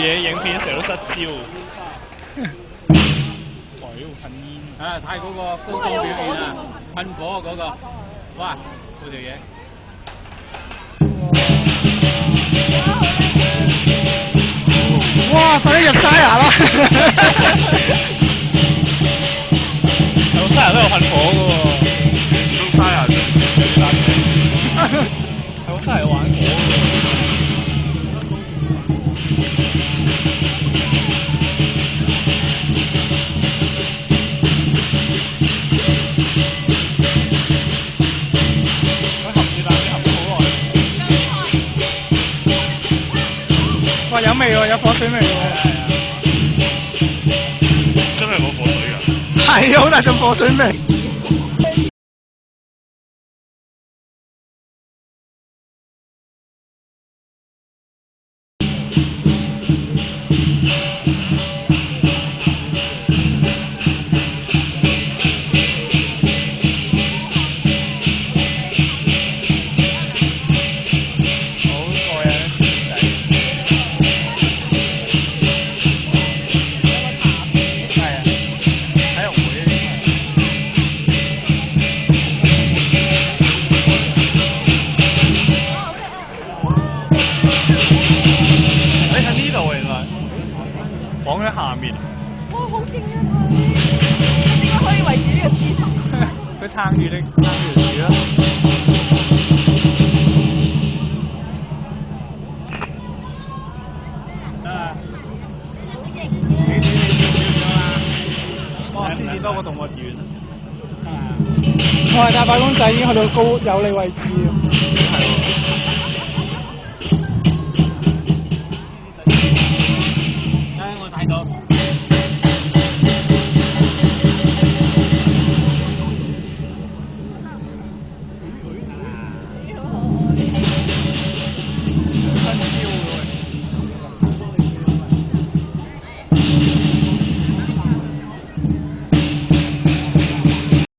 嘢影片成日都失焦。鬼噴煙。啊，睇嗰個高光表現啊，噴火嗰個，哇，嗰條嘢。哇！快啲入沙牙啦！有沙牙都有噴火嘅喎。中沙牙就有沙牙玩火。哇！有味喎，有火水味喎。真係冇火水㗎。係啊，好大陣火水味。綁喺下面。哇，好勁啊！點解可以維持呢個姿勢？佢撐住你，撐住樹啦。啊！哇！先至多個動物園。我係大白公仔已經去到高有利位置。